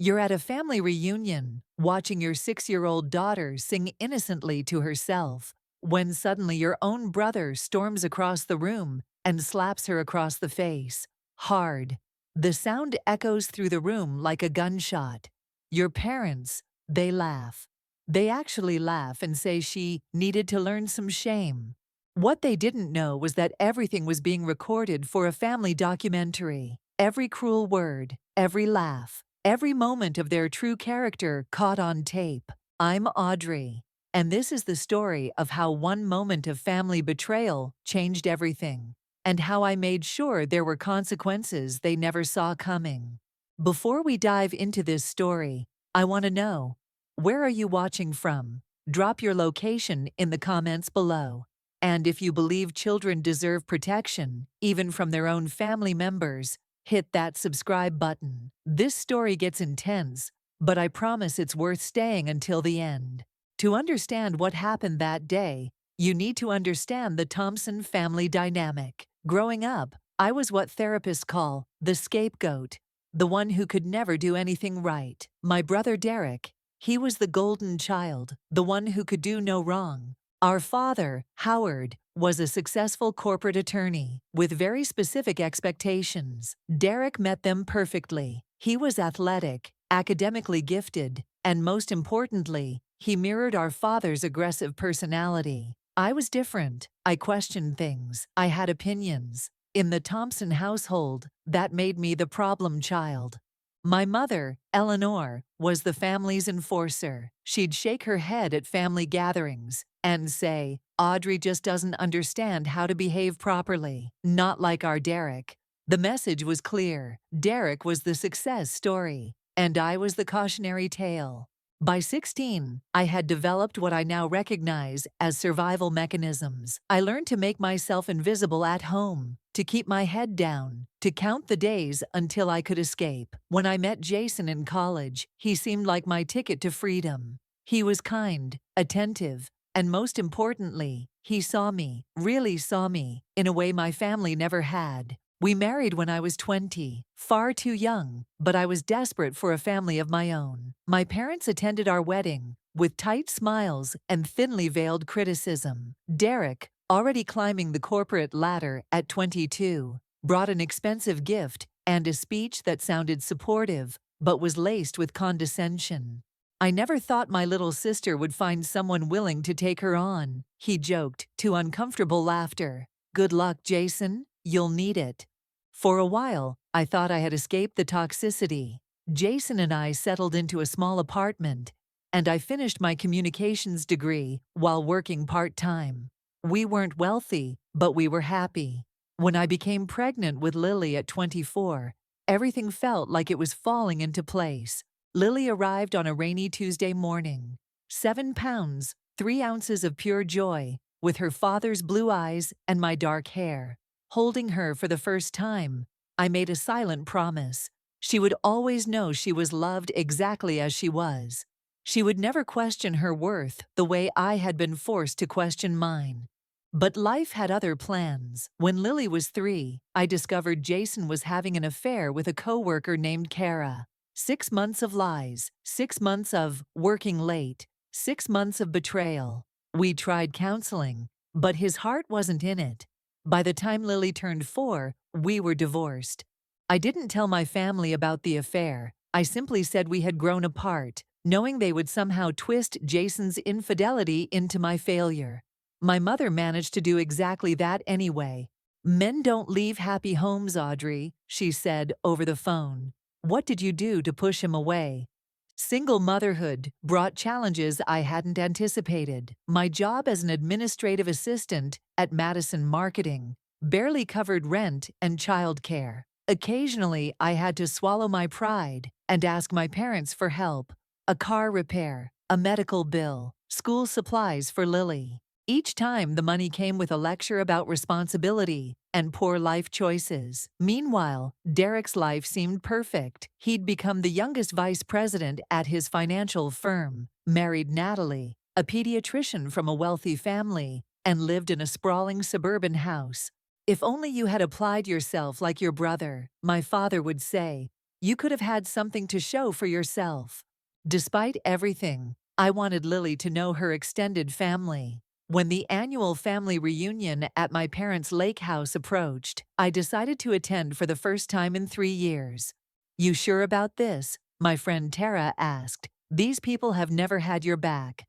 You're at a family reunion, watching your 6-year-old daughter sing innocently to herself, when suddenly your own brother storms across the room and slaps her across the face. Hard. The sound echoes through the room like a gunshot. Your parents, they laugh. They actually laugh and say she needed to learn some shame. What they didn't know was that everything was being recorded for a family documentary. Every cruel word, every laugh, every moment of their true character caught on tape. I'm Audrey, and this is the story of how one moment of family betrayal changed everything, and how I made sure there were consequences they never saw coming. Before we dive into this story, I want to know, where are you watching from? Drop your location in the comments below. And if you believe children deserve protection, even from their own family members, hit that subscribe button. This story gets intense, but I promise it's worth staying until the end. To understand what happened that day, you need to understand the Thompson family dynamic. Growing up, I was what therapists call the scapegoat, the one who could never do anything right. My brother Derek, he was the golden child, the one who could do no wrong. Our father, Howard, was a successful corporate attorney with very specific expectations. Derek met them perfectly. He was athletic, academically gifted, and most importantly, he mirrored our father's aggressive personality. I was different. I questioned things. I had opinions. In the Thompson household, that made me the problem child. My mother, Eleanor, was the family's enforcer. She'd shake her head at family gatherings and say, "Audrey just doesn't understand how to behave properly." Not like our Derek. The message was clear. Derek was the success story, and I was the cautionary tale. By 16, I had developed what I now recognize as survival mechanisms. I learned to make myself invisible at home, to keep my head down, to count the days until I could escape. When I met Jason in college, he seemed like my ticket to freedom. He was kind, attentive, and most importantly, he saw me, really saw me, in a way my family never had. We married when I was 20, far too young, but I was desperate for a family of my own. My parents attended our wedding with tight smiles and thinly veiled criticism. Derek, already climbing the corporate ladder at 22, brought an expensive gift and a speech that sounded supportive but was laced with condescension. "I never thought my little sister would find someone willing to take her on," he joked, to uncomfortable laughter. "Good luck, Jason. You'll need it." For a while, I thought I had escaped the toxicity. Jason and I settled into a small apartment, and I finished my communications degree while working part-time. We weren't wealthy, but we were happy. When I became pregnant with Lily at 24, everything felt like it was falling into place. Lily arrived on a rainy Tuesday morning. 7 pounds, 3 ounces of pure joy, with her father's blue eyes and my dark hair. Holding her for the first time, I made a silent promise. She would always know she was loved exactly as she was. She would never question her worth the way I had been forced to question mine. But life had other plans. When Lily was 3, I discovered Jason was having an affair with a coworker named Kara. 6 months of lies, 6 months of working late, 6 months of betrayal. We tried counseling, but his heart wasn't in it. By the time Lily turned 4, we were divorced. I didn't tell my family about the affair. I simply said we had grown apart, knowing they would somehow twist Jason's infidelity into my failure. My mother managed to do exactly that anyway. "Men don't leave happy homes, Audrey," she said over the phone. "What did you do to push him away?" Single motherhood brought challenges I hadn't anticipated. My job as an administrative assistant at Madison Marketing barely covered rent and childcare. Occasionally, I had to swallow my pride and ask my parents for help. A car repair, a medical bill, school supplies for Lily. Each time, the money came with a lecture about responsibility and poor life choices. Meanwhile, Derek's life seemed perfect. He'd become the youngest vice president at his financial firm, married Natalie, a pediatrician from a wealthy family, and lived in a sprawling suburban house. "If only you had applied yourself like your brother," my father would say. You could have had something to show for yourself. Despite everything, I wanted Lily to know her extended family. When the annual family reunion at my parents' lake house approached, I decided to attend for the first time in 3 years. You sure about this? My friend Tara asked. These people have never had your back.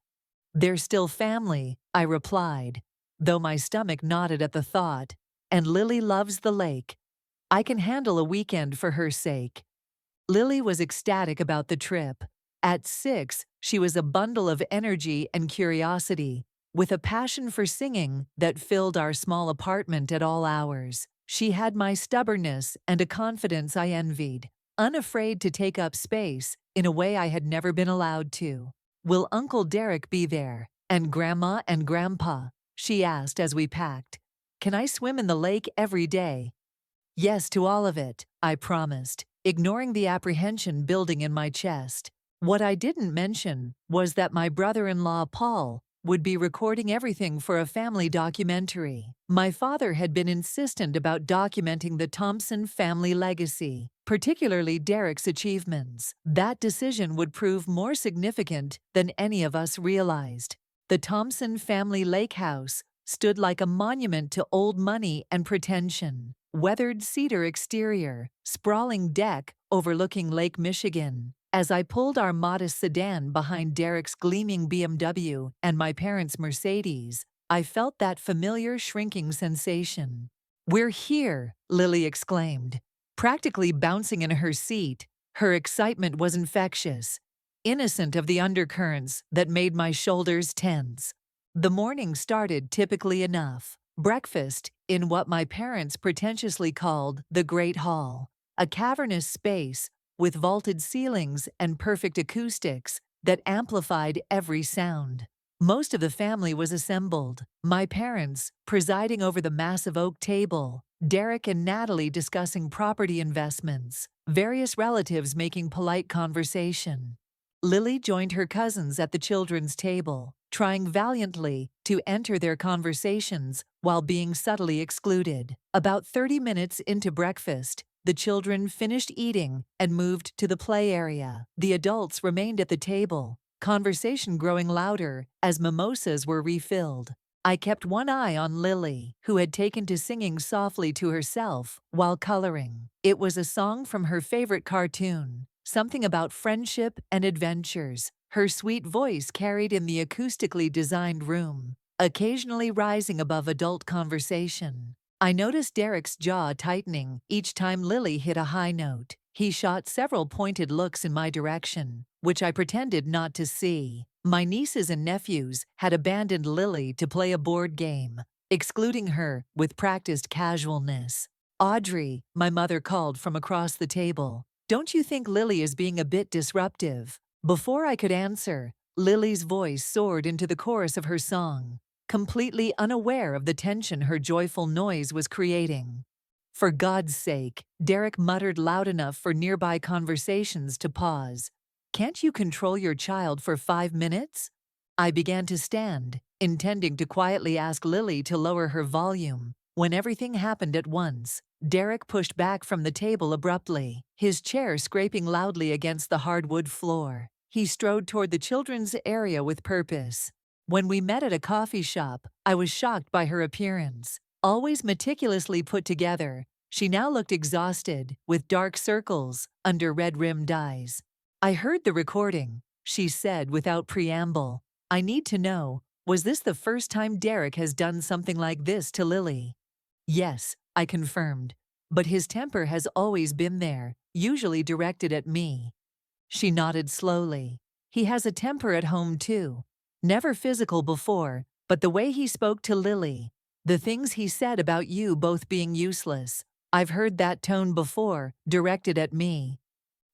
They're still family, I replied, though my stomach nodded at the thought. And Lily loves the lake. I can handle a weekend for her sake. Lily was ecstatic about the trip. At 6, she was a bundle of energy and curiosity, with a passion for singing that filled our small apartment at all hours. She had my stubbornness and a confidence I envied, unafraid to take up space in a way I had never been allowed to. Will Uncle Derek be there? And Grandma and Grandpa? She asked as we packed. Can I swim in the lake every day? Yes to all of it, I promised, ignoring the apprehension building in my chest. What I didn't mention was that my brother-in-law Paul would be recording everything for a family documentary. My father had been insistent about documenting the Thompson family legacy, particularly Derek's achievements. That decision would prove more significant than any of us realized. The Thompson family lake house stood like a monument to old money and pretension. Weathered cedar exterior, sprawling deck overlooking Lake Michigan. As I pulled our modest sedan behind Derek's gleaming BMW and my parents' Mercedes, I felt that familiar shrinking sensation. We're here, Lily exclaimed, practically bouncing in her seat. Her excitement was infectious, innocent of the undercurrents that made my shoulders tense. The morning started typically enough. Breakfast in what my parents pretentiously called the Great Hall, a cavernous space with vaulted ceilings and perfect acoustics that amplified every sound. Most of the family was assembled, my parents presiding over the massive oak table, Derek and Natalie discussing property investments, various relatives making polite conversation. Lily joined her cousins at the children's table, trying valiantly to enter their conversations while being subtly excluded. About 30 minutes into breakfast, the children finished eating and moved to the play area. The adults remained at the table, conversation growing louder as mimosas were refilled. I kept one eye on Lily, who had taken to singing softly to herself while coloring. It was a song from her favorite cartoon, something about friendship and adventures. Her sweet voice carried in the acoustically designed room, occasionally rising above adult conversation. I noticed Derek's jaw tightening each time Lily hit a high note. He shot several pointed looks in my direction, which I pretended not to see. My nieces and nephews had abandoned Lily to play a board game, excluding her with practiced casualness. Audrey, my mother called from across the table. Don't you think Lily is being a bit disruptive? Before I could answer, Lily's voice soared into the chorus of her song, completely unaware of the tension her joyful noise was creating. For God's sake, Derek muttered loud enough for nearby conversations to pause. Can't you control your child for 5 minutes? I began to stand, intending to quietly ask Lily to lower her volume, when everything happened at once. Derek pushed back from the table abruptly, his chair scraping loudly against the hardwood floor. He strode toward the children's area with purpose. When we met at a coffee shop, I was shocked by her appearance. Always meticulously put together, she now looked exhausted, with dark circles under red-rimmed eyes. I heard the recording, she said without preamble. I need to know, was this the first time Derek has done something like this to Lily? Yes, I confirmed, but his temper has always been there, usually directed at me. She nodded slowly. He has a temper at home too. Never physical before, but the way he spoke to Lily, the things he said about you both being useless, I've heard that tone before, directed at me.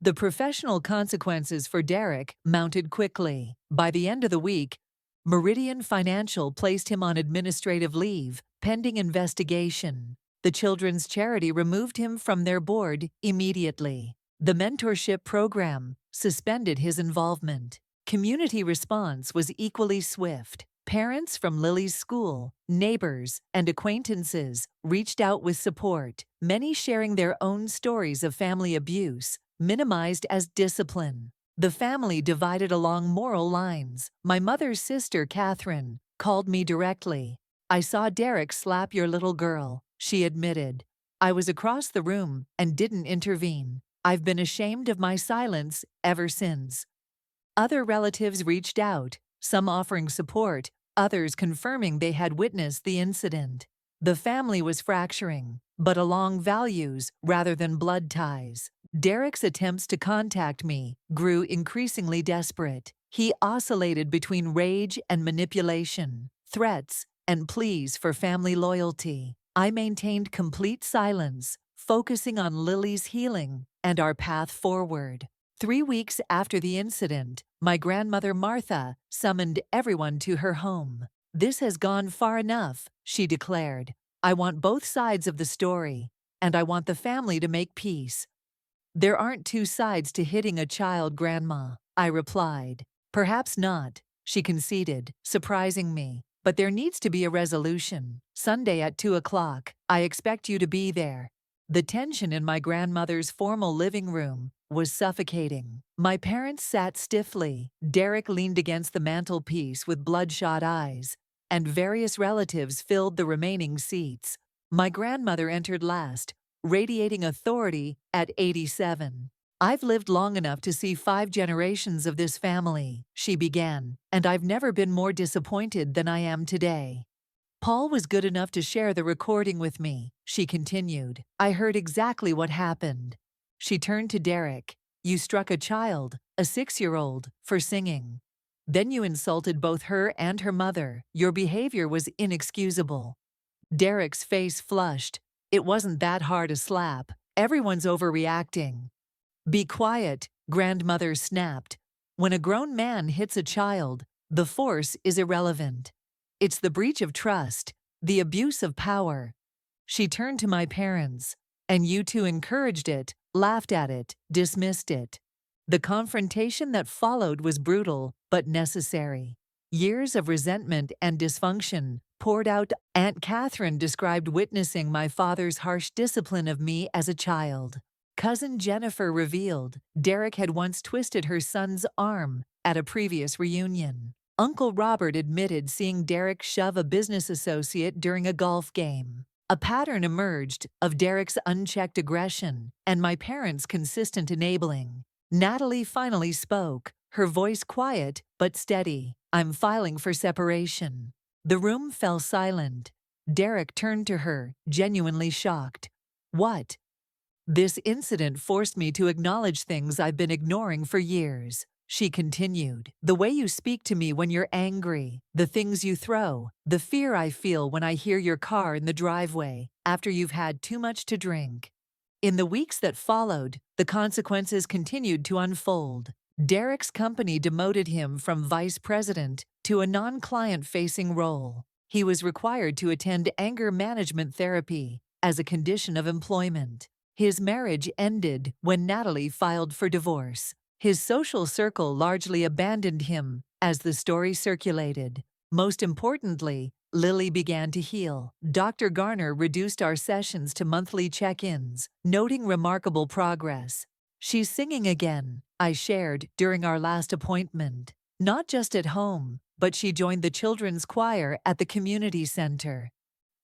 The professional consequences for Derek mounted quickly. By the end of the week, Meridian Financial placed him on administrative leave, pending investigation. The children's charity removed him from their board immediately. The mentorship program suspended his involvement. Community response was equally swift. Parents from Lily's school, neighbors, and acquaintances reached out with support, many sharing their own stories of family abuse, minimized as discipline. The family divided along moral lines. My mother's sister, Catherine, called me directly. "I saw Derek slap your little girl," she admitted. I was across the room and didn't intervene. I've been ashamed of my silence ever since. Other relatives reached out, some offering support, others confirming they had witnessed the incident. The family was fracturing, but along values rather than blood ties. Derek's attempts to contact me grew increasingly desperate. He oscillated between rage and manipulation, threats and pleas for family loyalty. I maintained complete silence, focusing on Lily's healing and our path forward. 3 weeks after the incident, my grandmother Martha summoned everyone to her home. "This has gone far enough," she declared. "I want both sides of the story, and I want the family to make peace." "There aren't two sides to hitting a child, Grandma," I replied. "Perhaps not," she conceded, surprising me. "But there needs to be a resolution. Sunday at 2 o'clock, I expect you to be there." The tension in my grandmother's formal living room was suffocating. My parents sat stiffly. Derek leaned against the mantelpiece with bloodshot eyes, and various relatives filled the remaining seats. My grandmother entered last, radiating authority at 87. "I've lived long enough to see 5 generations of this family," she began, "and I've never been more disappointed than I am today." "Paul was good enough to share the recording with me," she continued. "I heard exactly what happened." She turned to Derek. "You struck a child, a 6-year-old, for singing. Then you insulted both her and her mother. Your behavior was inexcusable." Derek's face flushed. "It wasn't that hard a slap. Everyone's overreacting." "Be quiet," grandmother snapped. "When a grown man hits a child, the force is irrelevant. It's the breach of trust, the abuse of power." She turned to my parents. "And you two encouraged it, laughed at it, dismissed it." The confrontation that followed was brutal, but necessary. Years of resentment and dysfunction poured out. Aunt Catherine described witnessing my father's harsh discipline of me as a child. Cousin Jennifer revealed Derek had once twisted her son's arm at a previous reunion. Uncle Robert admitted seeing Derek shove a business associate during a golf game. A pattern emerged of Derek's unchecked aggression and my parents' consistent enabling. Natalie finally spoke, her voice quiet but steady. "I'm filing for separation." The room fell silent. Derek turned to her, genuinely shocked. "What?" "This incident forced me to acknowledge things I've been ignoring for years," she continued. "The way you speak to me when you're angry, the things you throw, the fear I feel when I hear your car in the driveway after you've had too much to drink." In the weeks that followed, the consequences continued to unfold. Derek's company demoted him from vice president to a non-client-facing role. He was required to attend anger management therapy as a condition of employment. His marriage ended when Natalie filed for divorce. His social circle largely abandoned him as the story circulated. Most importantly, Lily began to heal. Dr. Garner reduced our sessions to monthly check-ins, noting remarkable progress. "She's singing again," I shared during our last appointment. "Not just at home, but she joined the children's choir at the community center."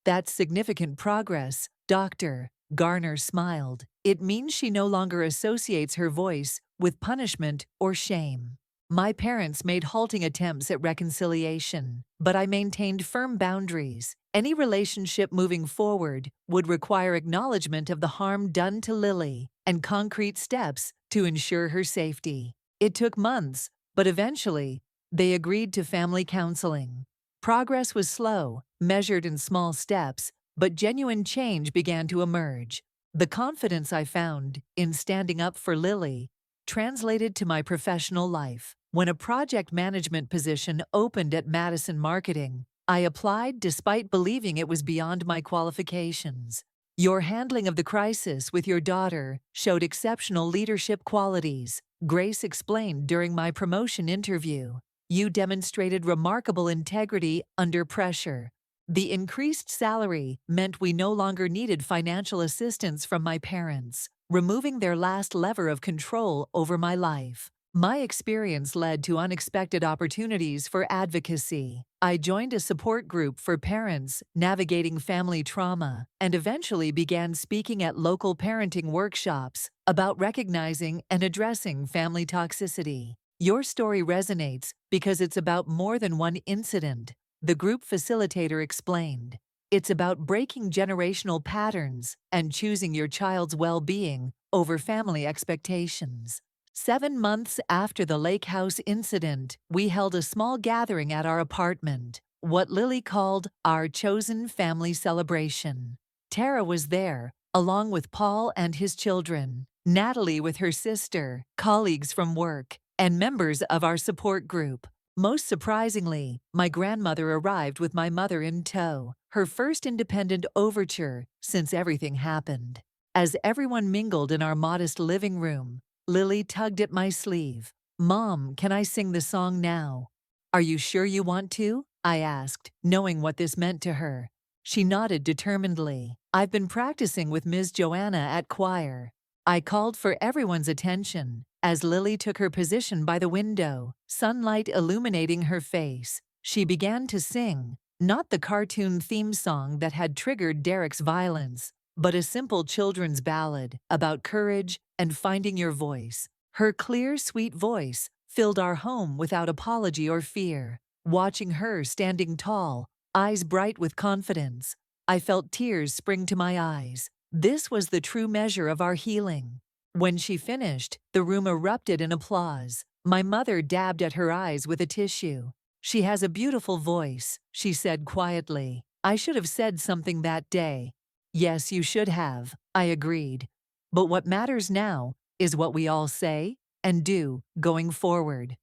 "That's significant progress, Doctor." Garner smiled. "It means she no longer associates her voice with punishment or shame." My parents made halting attempts at reconciliation, but I maintained firm boundaries. Any relationship moving forward would require acknowledgement of the harm done to Lily and concrete steps to ensure her safety. It took months, but eventually, they agreed to family counseling. Progress was slow, measured in small steps, but genuine change began to emerge. The confidence I found in standing up for Lily translated to my professional life. When a project management position opened at Madison Marketing, I applied despite believing it was beyond my qualifications. "Your handling of the crisis with your daughter showed exceptional leadership qualities," Grace explained during my promotion interview. "You demonstrated remarkable integrity under pressure." The increased salary meant we no longer needed financial assistance from my parents, removing their last lever of control over my life. My experience led to unexpected opportunities for advocacy. I joined a support group for parents navigating family trauma and eventually began speaking at local parenting workshops about recognizing and addressing family toxicity. Your story resonates because it's about more than one incident, the group facilitator explained. It's about breaking generational patterns and choosing your child's well-being over family expectations. 7 months after the lake house incident, we held a small gathering at our apartment, what Lily called our chosen family celebration. Tara was there, along with Paul and his children, Natalie with her sister, colleagues from work, and members of our support group. Most surprisingly, my grandmother arrived with my mother in tow, her first independent overture since everything happened. As everyone mingled in our modest living room, Lily tugged at my sleeve. "Mom, can I sing the song now?" "Are you sure you want to?" I asked, knowing what this meant to her. She nodded determinedly. "I've been practicing with Ms. Joanna at choir." I called for everyone's attention as Lily took her position by the window, sunlight illuminating her face. She began to sing, not the cartoon theme song that had triggered Derek's violence, but a simple children's ballad about courage and finding your voice. Her clear, sweet voice filled our home without apology or fear. Watching her standing tall, eyes bright with confidence, I felt tears spring to my eyes. This was the true measure of our healing. When she finished, the room erupted in applause. My mother dabbed at her eyes with a tissue. "She has a beautiful voice," she said quietly. "I should have said something that day." "Yes, you should have," I agreed. "But what matters now is what we all say and do going forward."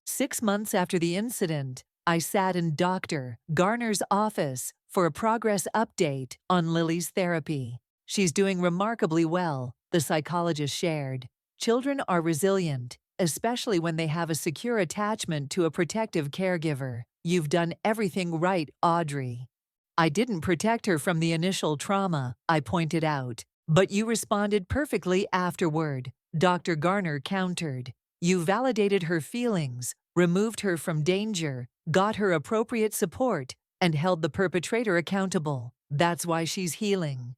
6 months after the incident, I sat in Dr. Garner's office for a progress update on Lily's therapy. "She's doing remarkably well," the psychologist shared. "Children are resilient, especially when they have a secure attachment to a protective caregiver. You've done everything right, Audrey." "I didn't protect her from the initial trauma," I pointed out. "But you responded perfectly afterward," Dr. Garner countered. "You validated her feelings, removed her from danger, got her appropriate support, and held the perpetrator accountable. That's why she's healing."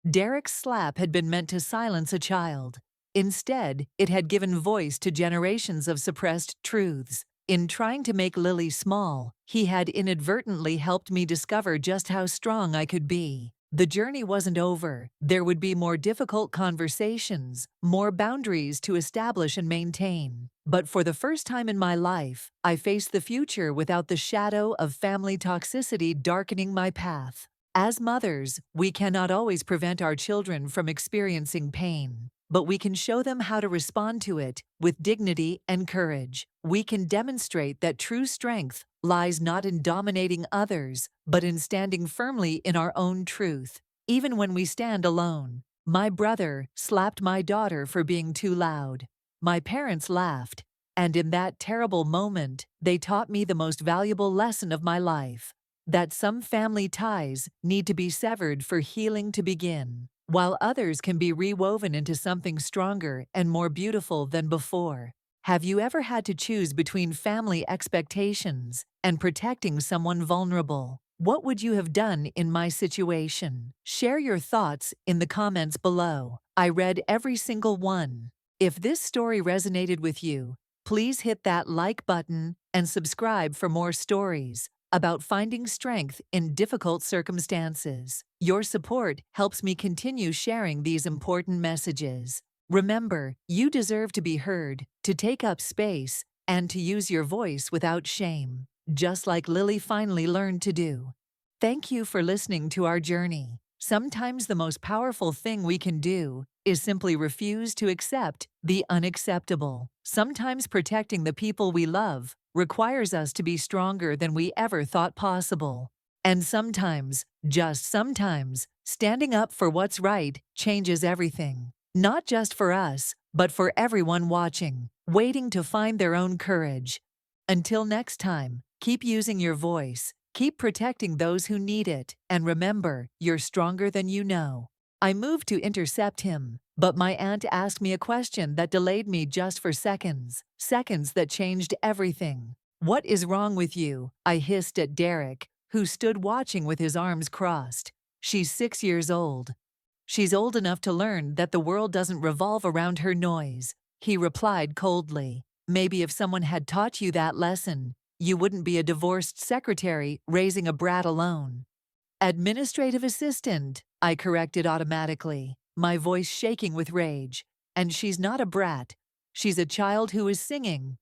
Derek's slap had been meant to silence a child. Instead, it had given voice to generations of suppressed truths. In trying to make Lily small, he had inadvertently helped me discover just how strong I could be. The journey wasn't over. There would be more difficult conversations, more boundaries to establish and maintain. But for the first time in my life, I faced the future without the shadow of family toxicity darkening my path. As mothers, we cannot always prevent our children from experiencing pain, but we can show them how to respond to it with dignity and courage. We can demonstrate that true strength lies not in dominating others, but in standing firmly in our own truth, even when we stand alone. My brother slapped my daughter for being too loud. My parents laughed, and in that terrible moment, they taught me the most valuable lesson of my life: that some family ties need to be severed for healing to begin, while others can be rewoven into something stronger and more beautiful than before. Have you ever had to choose between family expectations and protecting someone vulnerable? What would you have done in my situation? Share your thoughts in the comments below. I read every single one. If this story resonated with you, please hit that like button and subscribe for more stories about finding strength in difficult circumstances. Your support helps me continue sharing these important messages. Remember, you deserve to be heard, to take up space, and to use your voice without shame, just like Lily finally learned to do. Thank you for listening to our journey. Sometimes the most powerful thing we can do is simply refuse to accept the unacceptable. Sometimes protecting the people we love requires us to be stronger than we ever thought possible. And sometimes, just sometimes, standing up for what's right changes everything. Not just for us, but for everyone watching, waiting to find their own courage. Until next time, keep using your voice, Keep protecting those who need it, and remember, you're stronger than you know. I moved to intercept him, but my aunt asked me a question that delayed me just for seconds. Seconds that changed everything. "What is wrong with you?" I hissed at Derek, who stood watching with his arms crossed. "She's 6 years old. She's old enough to learn that the world doesn't revolve around her noise," he replied coldly. "Maybe if someone had taught you that lesson, you wouldn't be a divorced secretary raising a brat alone." "Administrative assistant," I corrected automatically, my voice shaking with rage. "And she's not a brat. She's a child who is singing."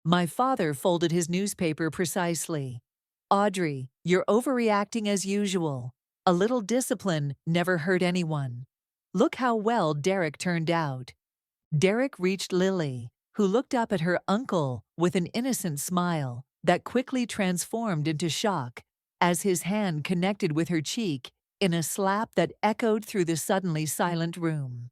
My father folded his newspaper precisely. "Audrey, you're overreacting as usual. A little discipline never hurt anyone. Look how well Derek turned out." Derek reached Lily, who looked up at her uncle with an innocent smile that quickly transformed into shock as his hand connected with her cheek in a slap that echoed through the suddenly silent room.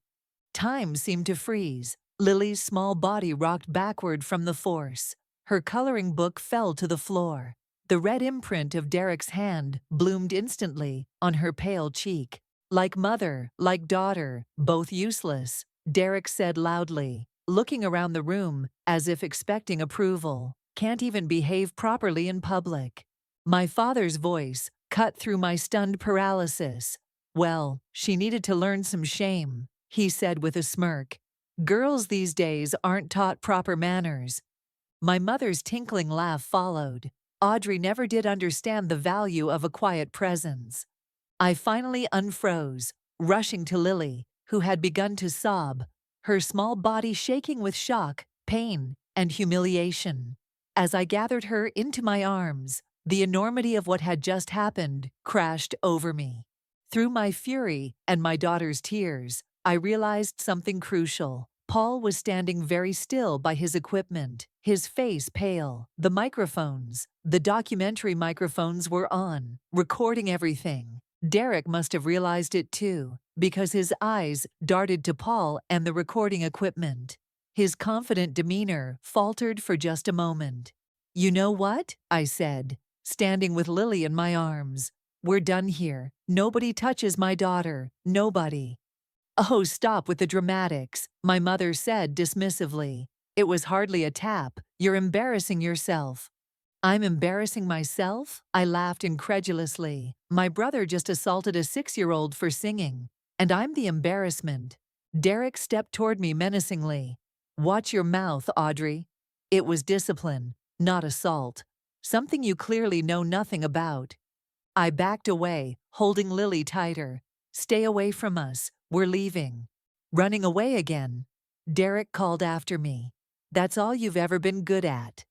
Time seemed to freeze. Lily's small body rocked backward from the force. Her coloring book fell to the floor. The red imprint of Derek's hand bloomed instantly on her pale cheek. "Like mother, like daughter, both useless," Derek said loudly, looking around the room as if expecting approval. "Can't even behave properly in public." My father's voice cut through my stunned paralysis. "Well, she needed to learn some shame," he said with a smirk. "Girls these days aren't taught proper manners." My mother's tinkling laugh followed. Audrey never did understand the value of a quiet presence. I finally unfroze, rushing to Lily, who had begun to sob, her small body shaking with shock, pain, and humiliation. As I gathered her into my arms, the enormity of what had just happened crashed over me. Through my fury and my daughter's tears, I realized something crucial. Paul was standing very still by his equipment, his face pale. The documentary microphones were on, recording everything. Derek must have realized it too, because his eyes darted to Paul and the recording equipment. His confident demeanor faltered for just a moment. "You know what?" I said, standing with Lily in my arms. "We're done here. Nobody touches my daughter. Nobody." "Oh, stop with the dramatics," my mother said dismissively. "It was hardly a tap. You're embarrassing yourself." "I'm embarrassing myself?" I laughed incredulously. "My brother just assaulted a 6-year-old for singing, and I'm the embarrassment." Derek stepped toward me menacingly. "Watch your mouth, Audrey. It was discipline, not assault. Something you clearly know nothing about." I backed away, holding Lily tighter. "Stay away from us. We're leaving." "Running away again?" Derek called after me. "That's all you've ever been good at."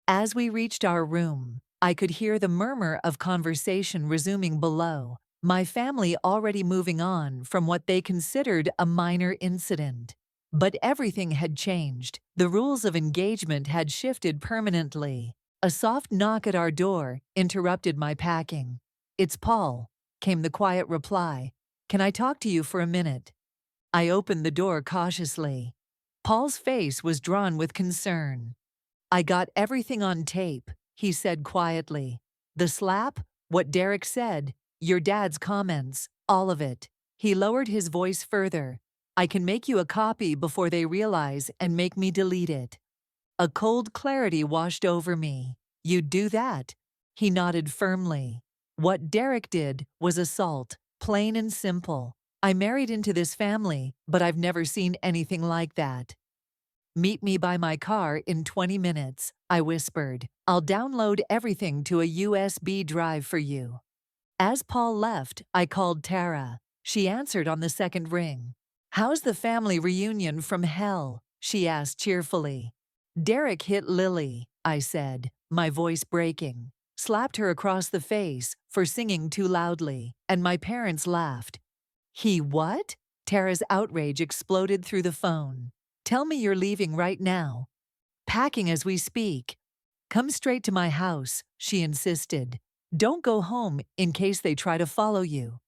As we reached our room, I could hear the murmur of conversation resuming below, my family already moving on from what they considered a minor incident. But everything had changed. The rules of engagement had shifted permanently. A soft knock at our door interrupted my packing. "It's Paul," came the quiet reply. "Can I talk to you for a minute?" I opened the door cautiously. Paul's face was drawn with concern. "I got everything on tape," he said quietly. "The slap, what Derek said, your dad's comments, all of it." He lowered his voice further. "I can make you a copy before they realize and make me delete it." A cold clarity washed over me. "You'd do that?" He nodded firmly. "What Derek did was assault, plain and simple. I married into this family, but I've never seen anything like that." "Meet me by my car in 20 minutes, I whispered. "I'll download everything to a USB drive for you." As Paul left, I called Tara. She answered on the second ring. "How's the family reunion from hell?" she asked cheerfully. "Derek hit Lily," I said, my voice breaking. "Slapped her across the face for singing too loudly, and my parents laughed." "He what?" Tara's outrage exploded through the phone. "Tell me you're leaving right now." "Packing as we speak." "Come straight to my house," she insisted. "Don't go home in case they try to follow you."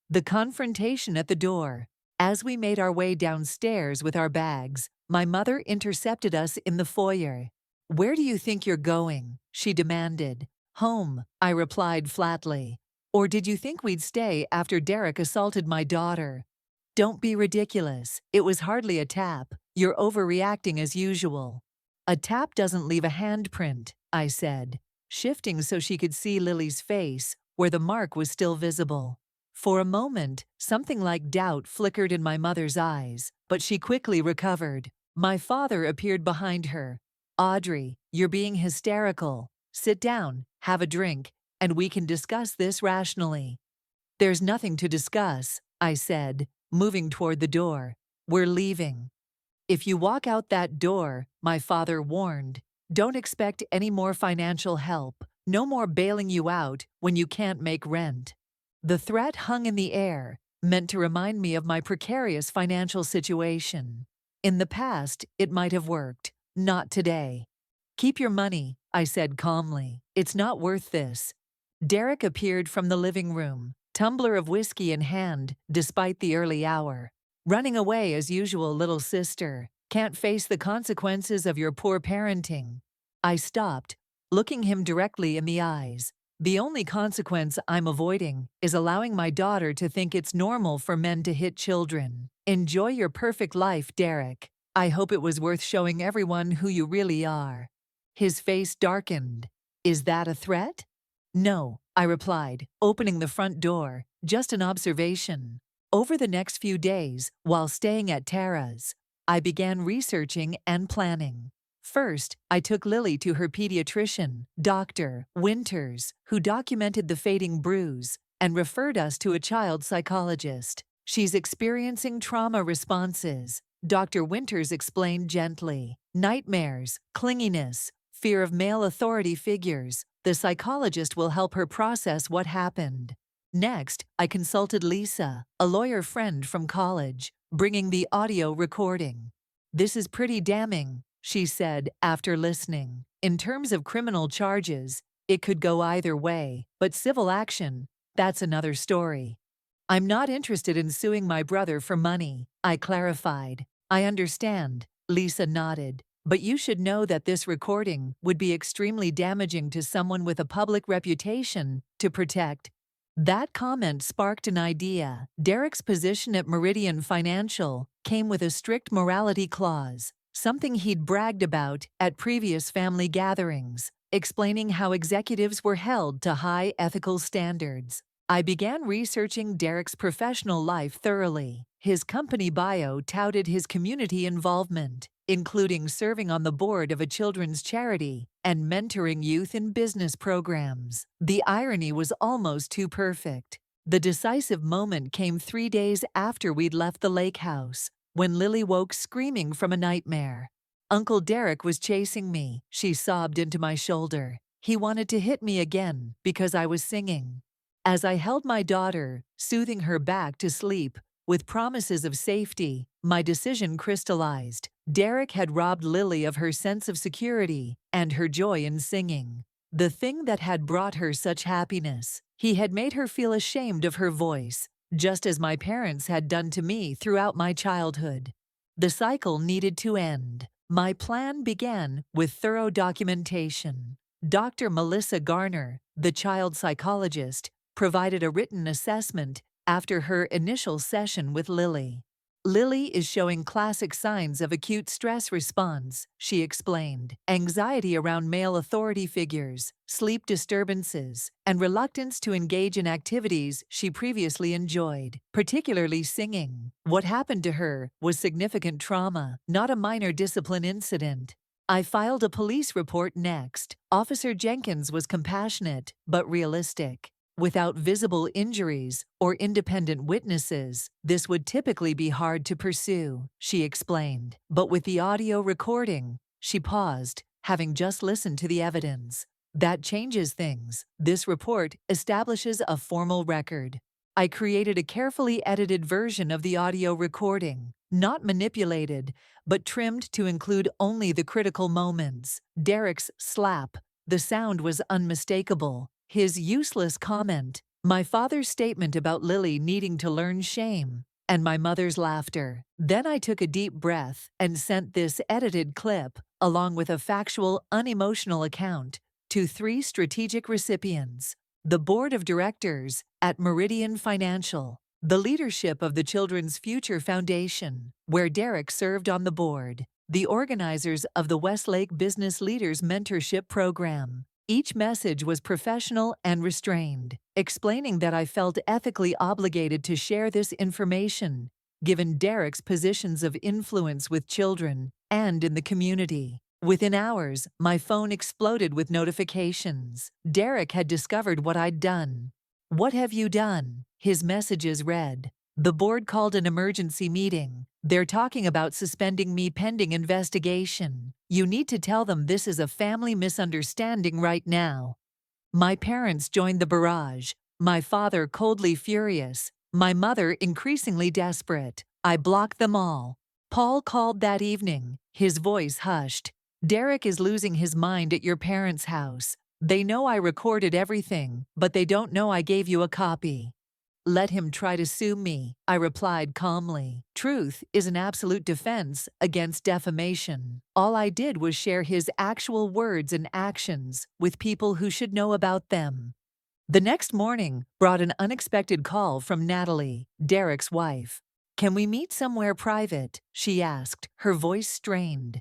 The confrontation at the door. As we made our way downstairs with our bags, my mother intercepted us in the foyer. "Where do you think you're going?" she demanded. Home, I replied flatly. Or did you think we'd stay after Derek assaulted my daughter? Don't be ridiculous. It was hardly a tap. You're overreacting as usual. A tap doesn't leave a handprint, I said, shifting so she could see Lily's face, where the mark was still visible. For a moment, something like doubt flickered in my mother's eyes, but she quickly recovered. My father appeared behind her. Audrey, you're being hysterical. Sit down, have a drink, and we can discuss this rationally. There's nothing to discuss, I said, moving toward the door. We're leaving. If you walk out that door, my father warned, don't expect any more financial help. No more bailing you out when you can't make rent. The threat hung in the air, meant to remind me of my precarious financial situation. In the past, it might have worked. Not today. Keep your money, I said calmly. It's not worth this. Derek appeared from the living room, tumbler of whiskey in hand, despite the early hour. Running away as usual, little sister. Can't face the consequences of your poor parenting. I stopped, looking him directly in the eyes. The only consequence I'm avoiding is allowing my daughter to think it's normal for men to hit children. Enjoy your perfect life, Derek. I hope it was worth showing everyone who you really are. His face darkened. Is that a threat? No, I replied, opening the front door. Just an observation. Over the next few days, while staying at Tara's, I began researching and planning. First, I took Lily to her pediatrician, Dr. Winters, who documented the fading bruise and referred us to a child psychologist. She's experiencing trauma responses, Dr. Winters explained gently. Nightmares, clinginess, fear of male authority figures. The psychologist will help her process what happened. Next, I consulted Lisa, a lawyer friend from college, bringing the audio recording. This is pretty damning, she said after listening. In terms of criminal charges, it could go either way, but civil action, that's another story. I'm not interested in suing my brother for money, I clarified. I understand, Lisa nodded, but you should know that this recording would be extremely damaging to someone with a public reputation to protect. That comment sparked an idea. Derek's position at Meridian Financial came with a strict morality clause, something he'd bragged about at previous family gatherings, explaining how executives were held to high ethical standards. I began researching Derek's professional life thoroughly. His company bio touted his community involvement, including serving on the board of a children's charity and mentoring youth in business programs. The irony was almost too perfect. The decisive moment came 3 days after we'd left the lake house, when Lily woke screaming from a nightmare. Uncle Derek was chasing me, she sobbed into my shoulder. He wanted to hit me again because I was singing. As I held my daughter, soothing her back to sleep, with promises of safety, my decision crystallized. Derek had robbed Lily of her sense of security and her joy in singing. The thing that had brought her such happiness. He had made her feel ashamed of her voice, just as my parents had done to me throughout my childhood. The cycle needed to end. My plan began with thorough documentation. Dr. Melissa Garner, the child psychologist, provided a written assessment after her initial session with Lily. Lily is showing classic signs of acute stress response, she explained. Anxiety around male authority figures, sleep disturbances, and reluctance to engage in activities she previously enjoyed, particularly singing. What happened to her was significant trauma, not a minor discipline incident. I filed a police report next. Officer Jenkins was compassionate, but realistic. Without visible injuries or independent witnesses, this would typically be hard to pursue, she explained. But with the audio recording, she paused, having just listened to the evidence. That changes things. This report establishes a formal record. I created a carefully edited version of the audio recording, not manipulated, but trimmed to include only the critical moments. Derek's slap. The sound was unmistakable. His useless comment, my father's statement about Lily needing to learn shame, and my mother's laughter. Then I took a deep breath and sent this edited clip, along with a factual, unemotional account, to 3 strategic recipients: the board of directors at Meridian Financial, the leadership of the Children's Future Foundation, where Derek served on the board, the organizers of the Westlake Business Leaders Mentorship Program. Each message was professional and restrained, explaining that I felt ethically obligated to share this information, given Derek's positions of influence with children and in the community. Within hours, my phone exploded with notifications. Derek had discovered what I'd done. "What have you done?" his messages read. "The board called an emergency meeting. They're talking about suspending me pending investigation. You need to tell them this is a family misunderstanding right now." My parents joined the barrage, my father coldly furious, my mother increasingly desperate. I blocked them all. Paul called that evening, his voice hushed. "Derek is losing his mind at your parents' house. They know I recorded everything, but they don't know I gave you a copy." "Let him try to sue me," I replied calmly. Truth is an absolute defense against defamation. All I did was share his actual words and actions with people who should know about them. The next morning brought an unexpected call from Natalie, Derek's wife. "Can we meet somewhere private?" she asked, her voice strained.